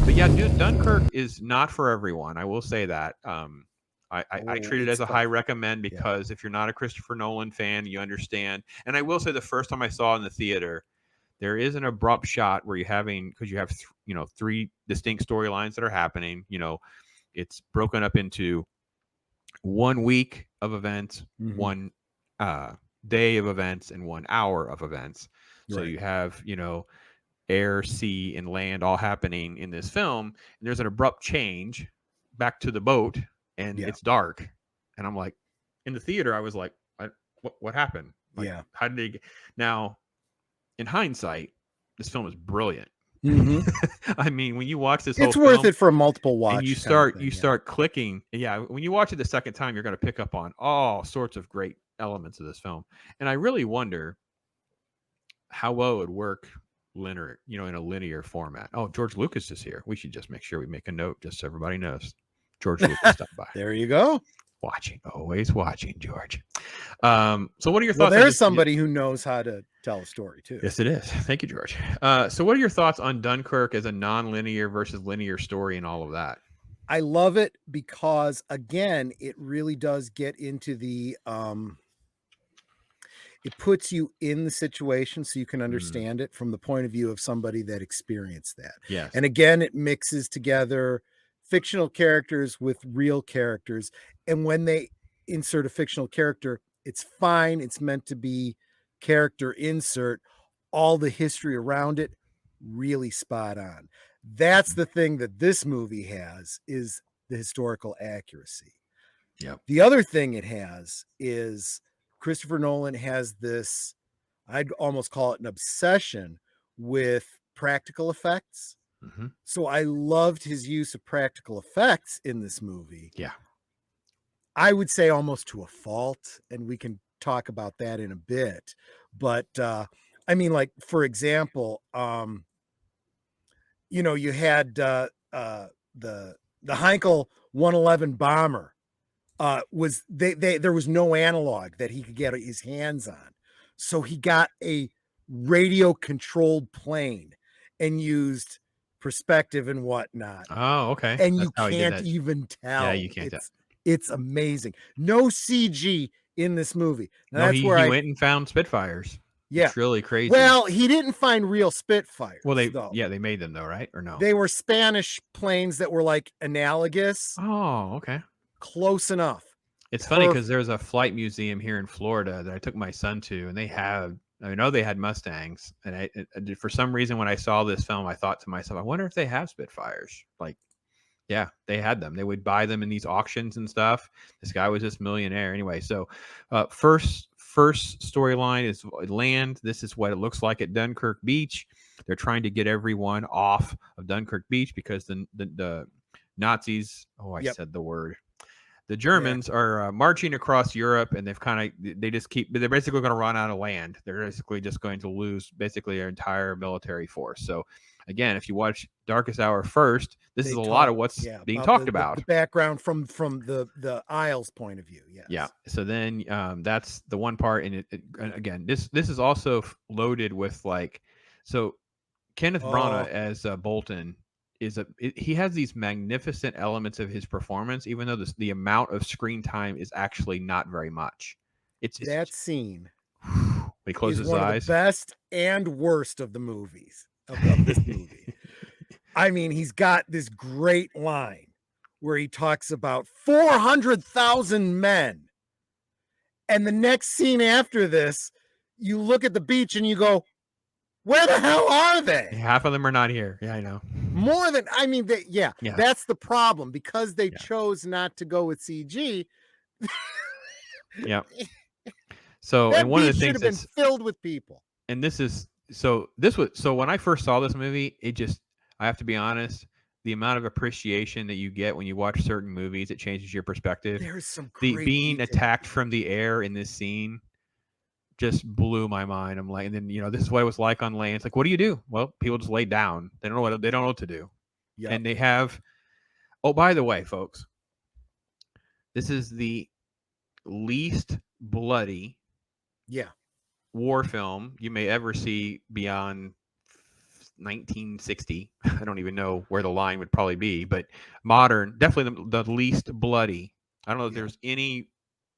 But yeah, dude, Dunkirk is not for everyone. I will say that. I treat it as it's a high tough. recommend Yeah. because if you're not a Christopher Nolan fan, you understand. And I will say the first time I saw it in the theater, there is an abrupt shot where because you have three distinct storylines that are happening. It's broken up into 1 week of events, Mhm. one day of events, and 1 hour of events. So Right. you have air, sea, and land all happening in this film. And there's an abrupt change back to the boat, and Yeah. it's dark. And I'm like, in the theater, I was like, what happened? Like, Yeah. how did they get? Now, in hindsight, this film is brilliant. Mhm. I mean, when you watch this whole It's worth film it for a multiple and you watch kind of start thing. you Yeah. start clicking, yeah, when you watch it the second time, you're going to pick up on all sorts of great elements of this film. And I really wonder how well it would work linear, in a linear format. Oh, George Lucas is here. We should just make sure we make a note just so everybody knows. George Lucas stopped by. There you go. Watching, always watching, George. So what are your Well, thoughts on there's just somebody who knows how to tell a story too. Yes, it is. Thank you, George. So what are your thoughts on Dunkirk as a non-linear versus linear story and all of that? I love it because again, it really does get into the it puts you in the situation so you can understand it from the point of view of somebody that experienced that. Yes. And again, it mixes together fictional characters with real characters. And when they insert a fictional character, it's fine. It's meant to be character insert. All the history around it, really spot on. That's the thing that this movie has, is the historical accuracy. Yep. The other thing it has is Christopher Nolan has this, I'd almost call it an obsession with practical effects. Mm-hmm. So I loved his use of practical effects in this movie. Yeah. I would say almost to a fault, and we can talk about that in a bit. But I mean, like, for example, you had the Heinkel 111 bomber. Was there was no analog that he could get his hands on. So he got a radio controlled plane and used perspective and whatnot. Oh, okay. And That's you how he did can't that. even tell. Yeah, you can't tell. It's amazing. No CG in this movie. Now, No, that's he where went and found Spitfires. yeah. It's really crazy. Well, he didn't find real Spitfires. Well, though. they made them though, right? Or no? They were Spanish planes that were like analogous. Oh, okay. Close enough. It's funny because there's a flight museum here in Florida that I took my son to, and I know they had Mustangs, and for some reason when I saw this film, I thought to myself, I wonder if they have Spitfires. Like, yeah, they had them. They would buy them in these auctions and stuff. This guy was this millionaire anyway. So, first storyline is land. This is what it looks like at Dunkirk Beach. They're trying to get everyone off of Dunkirk Beach because the Nazis. Oh, I said the word. The Germans are marching across Europe, and they're basically going to run out of land. They're basically just going to lose basically their entire military force. So again, if you watch Darkest Hour first, this is a lot of what's being talked about. The background from the Isles point of view. Yes. Yeah. So then that's the one part. And again, this is also loaded with so Kenneth Branagh as Bolton he has these magnificent elements of his performance, even though the amount of screen time is actually not very much. It's that scene. He closes his eyes. One of the best and worst of the movies of this movie. I mean, he's got this great line where he talks about 400,000 men. And the next scene after this, you look at the beach and you go, where the hell are they? Half of them are not here. Yeah, I know. More than, I mean, that's the problem, because they chose not to go with CG. Yeah. So, and one of the things should have been filled with people. And so when I first saw this movie, I have to be honest, the amount of appreciation that you get when you watch certain movies, it changes your perspective. There's some great being attacked from the air in this scene just blew my mind. I'm like, and then this is what it was like on land. It's like, what do you do? Well, people just lay down. They don't know what to do. Yep. And they have. Oh, by the way, folks, this is the least bloody war film you may ever see beyond 1960. I don't even know where the line would probably be, but modern, definitely the least bloody. I don't know if Yeah. there's any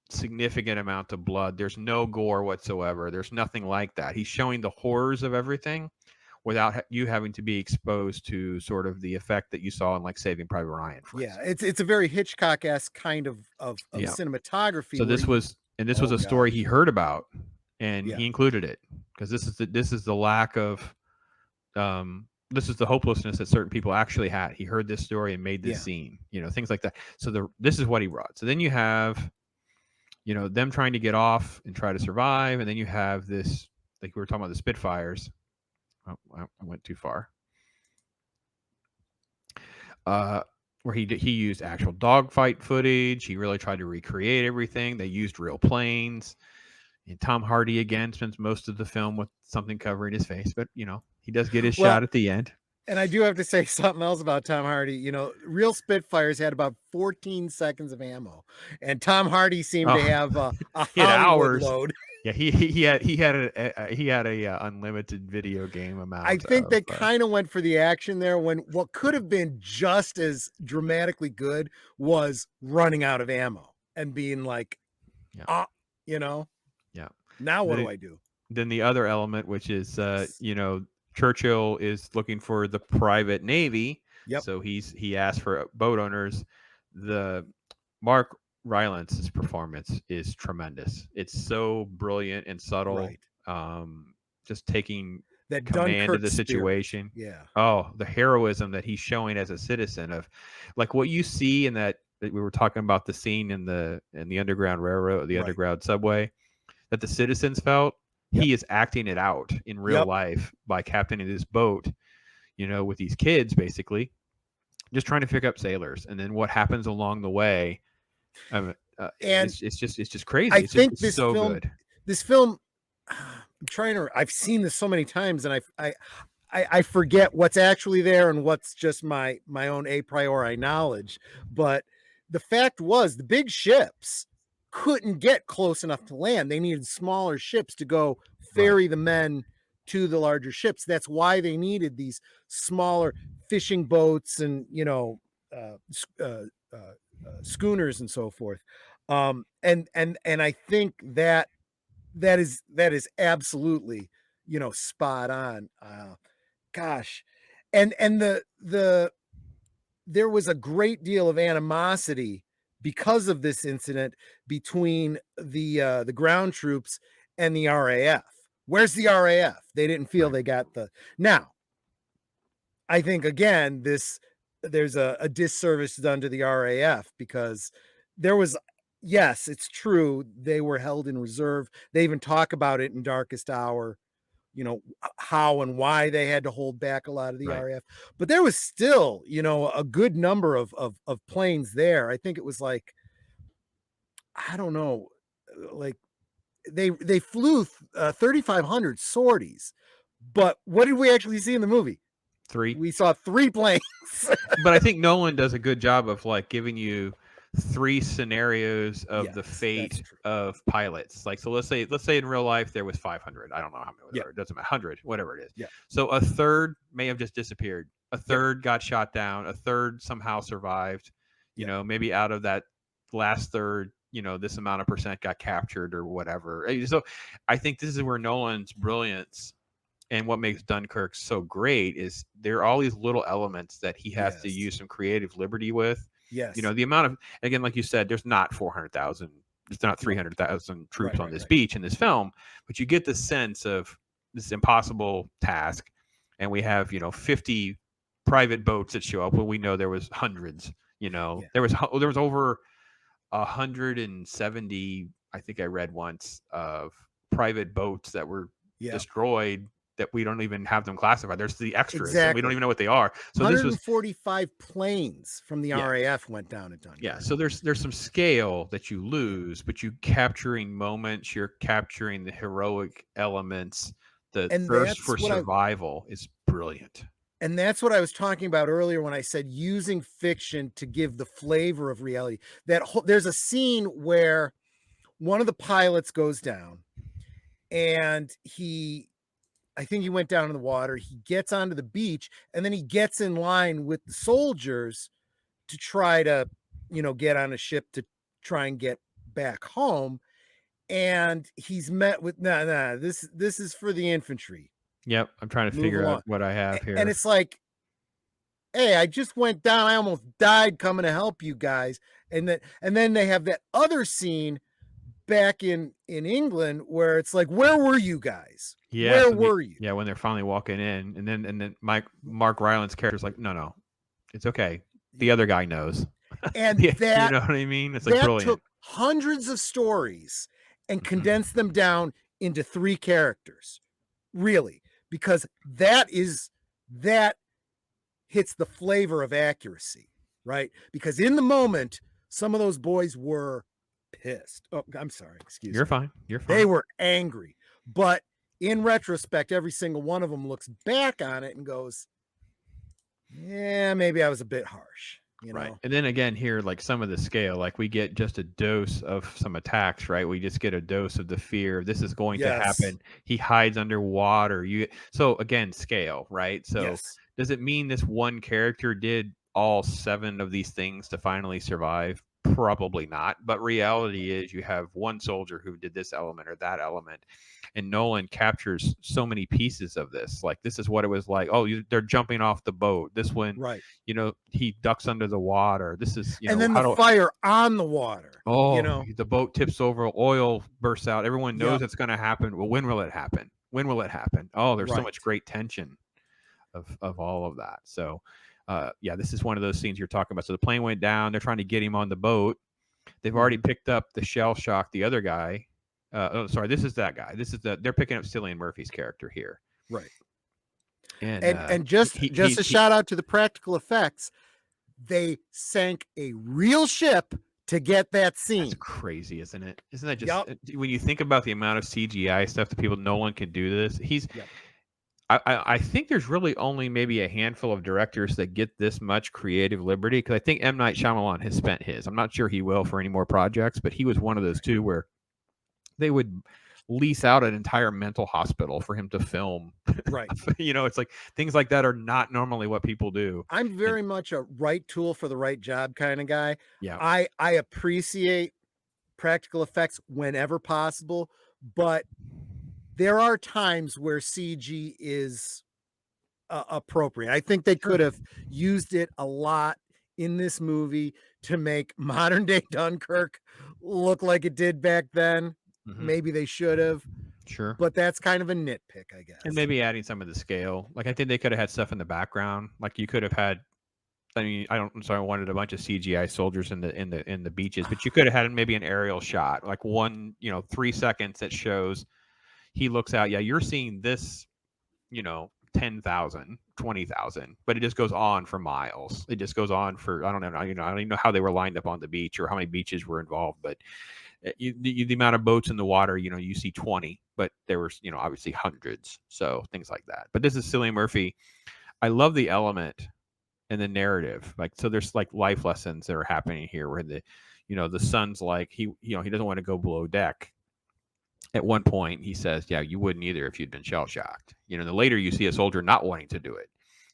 significant amount of blood. There's no gore whatsoever. There's nothing like that. He's showing the horrors of everything without you having to be exposed to sort of the effect that you saw in like Saving Private Ryan, for Yeah. instance. It's a very Hitchcock-esque kind of Yeah. cinematography So where this you, was, and this was oh a story he gosh. heard about, and Yeah. he included it because this is the lack of this is the hopelessness that certain people actually had. He heard this story and made this Yeah. scene, things like that. So this is what he brought. So then you have, them trying to get off and try to survive, and then you have this, like we were talking about the Spitfires. Oh, I went too far. Where he used actual dogfight footage. He really tried to recreate everything. They used real planes. And Tom Hardy again spends most of the film with something covering his face, but he does get his Well, shot at the end. and I do have to say something else about Tom Hardy. Real Spitfires had about 14 seconds of ammo, and Tom Hardy seemed to Oh, have a he had Hollywood hours. load. Yeah, he had a unlimited video game I amount think of. they kind of went for the action there when what could have been just as dramatically good was running out of ammo and being like, Yeah, ah, you know, yeah. now what do Then I do? then the other element, which is Yes. Churchill is looking for the private navy, Yep. so he asked for boat owners. The Mark Rylance's performance is tremendous. It's so brilliant and subtle. Right. Just taking That command of Dunkirk the spirit. situation. Yeah. Oh, the heroism that he's showing as a citizen of, like what you see in that we were talking about the scene in the Underground Railroad, the Right. Underground Subway, that the citizens felt. Yep. He is acting it out in real Yep. life by captaining this boat, with these kids basically, just trying to pick up sailors, and then what happens along the way. And It's just crazy. I It's just think it's so good. this film, I'm trying to, I've seen this so many times and I forget what's actually there and what's just my own a priori knowledge. But the fact was the big ships couldn't get close enough to land. They needed smaller ships to go Right. ferry the men to the larger ships. That's why they needed these smaller fishing boats and, uh, uh, schooners and so forth. And I think that is absolutely, spot on. Gosh, and there was a great deal of animosity because of this incident between the ground troops and the RAF. Where's the RAF? They didn't feel Right. they got the now. I think again, there's a disservice done to the RAF because there was, yes, it's true, they were held in reserve. They even talk about it in Darkest Hour, how and why they had to hold back a lot of the Right. RAF. But there was still, a good number of planes there. I think it was like, I don't know, like they flew 3,500 sorties. But what did we actually see in the movie? 3. We saw 3 planes. But I think Nolan does a good job of like giving you 3 scenarios of the Yes, that's fate true. of pilots. Like, so let's say in real life there was 500. I don't know how many. Yeah, Whatever, it doesn't matter. 100, whatever it is. yeah, So a third may have just disappeared. A yep, third got shot down. A third somehow survived. yep, Maybe out of that last third, this amount of percent got captured or whatever. So I think this is where Nolan's brilliance and what makes Dunkirk so great is there are all these little elements that he has to yes, use some creative liberty with. yes, The amount of, again, like you said, there's not 400,000, there's not right, 300,000 right, troops on right, this right. beach in this film, but you get the sense of this impossible task. And we have, 50 private boats that show up when we know there was hundreds. Yeah, There was over 170, I think I read once, of private boats that were yeah, destroyed that we don't even have them classified. There's the extras and we don't exactly. even know what they are. So this was, 145 planes from the yeah, RAF went down at yeah. Dunkirk. So there's some scale that you Yeah, lose, but you capturing moments, you're capturing the heroic elements. The and thirst that's for what I survival is brilliant. and that's what I was talking about earlier when I said using fiction to give the flavor of reality. There's a scene where one of the pilots goes down and he I think he went down in the water. He gets onto the beach, and then he gets in line with the soldiers to try to, get on a ship to try and get back home. And he's met with, nah, this is for the infantry. Yep, I'm trying to Move figure out along. what I have And here. it's like, hey, I just went down. I almost died coming to help you guys. And then they have that other scene back in England where it's like, where were you guys? Yeah, Where so were you? when they're finally walking in, and then Mark Rylance character's like, no, it's okay. The other guy knows. And Yeah, you know what I mean? It's like that brilliant. took hundreds of stories and Mhm. condensed them down into 3 characters. Really, because that hits the flavor of accuracy, right? Because in the moment, some of those boys were pissed. Oh, I'm sorry, excuse You're me. fine. You're They fine. were angry. But in retrospect, every single one of them looks back on it and goes, yeah, maybe I was a bit harsh, Right. And then again here, like some of the scale, like we get just a dose of some attacks, right? We just get a dose of the fear. This is going to Yes. happen. He hides underwater. So again, scale, right? So Yes. does it mean this one character did all 7 of these things to finally survive? Probably not. But reality is you have one soldier who did this element or that element. And Nolan captures so many pieces of this. Like this is what it was like. Oh, they're jumping off the boat. This one, Right. he ducks under the water. This is, And then the how do fire on the water, the boat tips over, oil bursts out. Everyone knows Yep. it's going to happen. Well, when will it happen? When will it happen? Oh, there's so Right. much great tension of all of that. So, yeah, this is one of those scenes you're talking about. So the plane went down. They're trying to get him on the boat. They've already Mhm. picked up the shell shock, the other guy. Oh, sorry, this is that guy. They're picking up Cillian Murphy's character here, Right. and And just a shout out to the practical effects. They sank a real ship to get that that's scene. crazy, isn't it? Isn't that just Yep. when you think about the amount of CGI stuff that people, no one can do this. Yep. I think there's really only maybe a handful of directors that get this much creative liberty because I think M. Night Shyamalan has spent his. I'm not sure he will for any more projects, but he was one of those Right. two where they would lease out an entire mental hospital for him to film. Right. It's like things like that are not normally what people do. I'm And very much a right tool for the right job kind of guy. yeah, I appreciate practical effects whenever possible, but there are times where CG is appropriate. I think they sure. could have used it a lot in this movie to make modern day Dunkirk look like it did back then. Hmm. Maybe they should have, Sure. but that's kind of a nitpick, I And guess. maybe adding some of the scale. Like I think they could have had stuff in the background. Like you could have had. I mean, I don't. So I wanted a bunch of CGI soldiers in the beaches, but you could have had maybe an aerial shot, like one, 3 seconds that shows he looks out. Yeah, you're seeing this, 10,000, 20,000, but it just goes on for miles. It just goes on for I don't know. I don't even know how they were lined up on the beach or how many beaches were involved, but the amount of boats in the water, you see 20, but there was, obviously hundreds. So things like that. But this is Cillian Murphy. I love the element and the narrative. Like, so there's like life lessons that are happening here where the son's like, he doesn't want to go below deck. At one point, he says, yeah, you wouldn't either if you'd been shell shocked. The later you see a soldier not wanting to do it.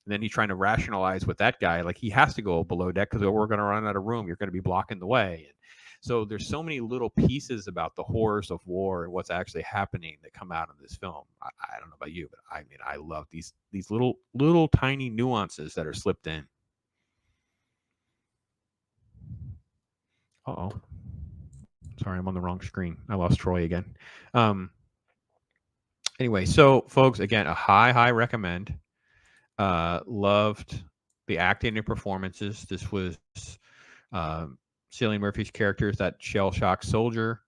And then he's trying to rationalize with that guy, like he has to go below deck because we're going to run out of room. You're going to be blocking the way. And so there's so many little pieces about the horrors of war and what's actually happening that come out of this film. I don't know about you, but I mean, I love these little tiny nuances that are slipped in. Uh-oh. Sorry, I'm on the wrong screen. I lost Troy again. Anyway, so folks, again, a high recommend. Loved the acting and performances. This was Cillian Murphy's character is that shell shock soldier.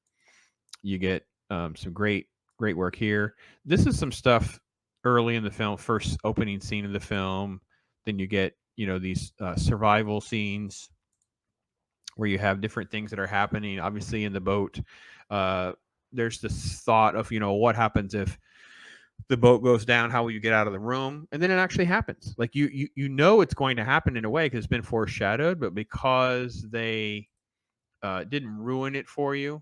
You get some great work here. This is some stuff early in the film, first opening scene of the film. Then you get these survival scenes where you have different things that are happening. Obviously, in the boat, there's this thought of what happens if the boat goes down, how will you get out of the room? And then it actually happens. Like you know it's going to happen in a way because it's been foreshadowed, but because they didn't ruin it for you,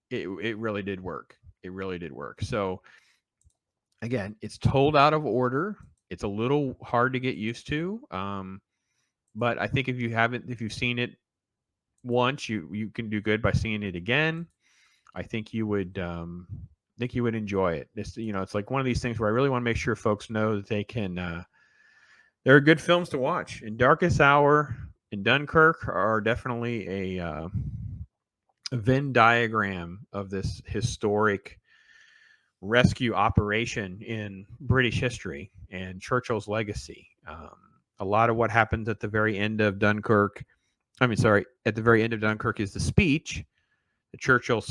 it really did work. It really did work. So again, it's told out of order. It's a little hard to get used to. But I think if you've seen it once, you can do good by seeing it again. I think you would enjoy it. It's like one of these things where I really want to make sure folks know that they can. There are good films to watch. In Darkest Hour and Dunkirk are definitely a Venn diagram of this historic rescue operation in British history and Churchill's legacy. A lot of what happens at the very end of Dunkirk, at the very end of Dunkirk is the speech that Churchill.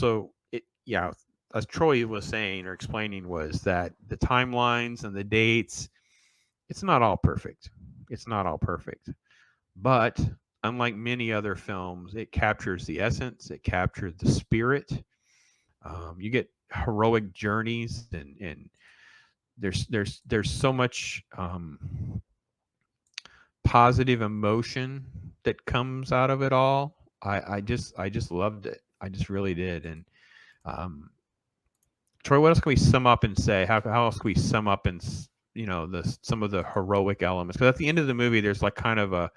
As Troy was saying or explaining, was that the timelines and the dates, it's not all perfect. It's not all perfect. But unlike many other films, it captures the essence, it captures the spirit. You get heroic journeys, and there's so much positive emotion that comes out of it all. I just loved it. I just really did. And Troy, what else can we sum up and say? How else can we sum up and some of the heroic elements? Because at the end of the movie, there's like kind of a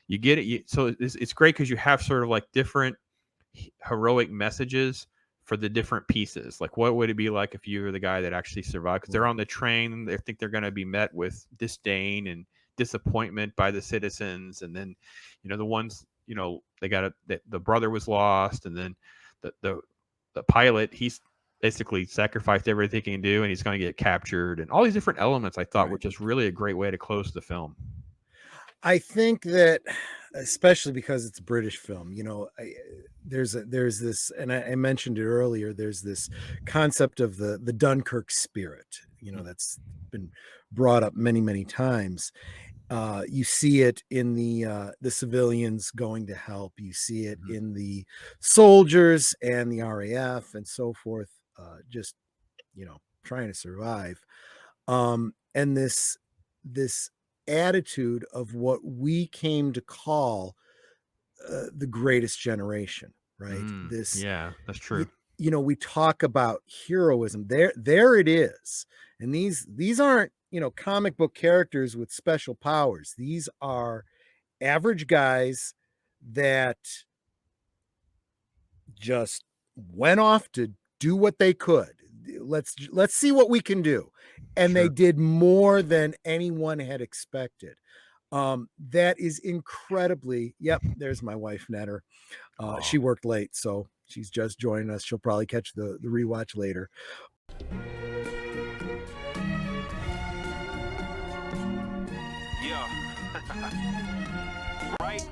you get it. So it's great because you have sort of like different heroic messages for the different pieces. Like, what would it be like if you were the guy that actually survived? Because they're on the train, they think they're going to be met with disdain and disappointment by the citizens, and then the ones they got the brother was lost, and then the pilot, he's basically sacrificed everything he can do, and he's going to get captured, and all these different elements I thought were just really a great way to close the film. I think that, especially because it's a British film, there's this, and I mentioned it earlier, there's this concept of the Dunkirk spirit, that's been brought up many, many times. You see it in the civilians going to help. You see it in the soldiers and the RAF and so forth, just trying to survive. And this attitude of what we came to call the greatest generation, right? Yeah, that's true. We talk about heroism. There it is. And these aren't comic book characters with special powers. These are average guys that just went off to do what they could. Let's see what we can do. And they did more than anyone had expected. That is incredibly, yep, there's my wife, Netter. She worked late, so she's just joining us. She'll probably catch the rewatch later. Yeah. Right?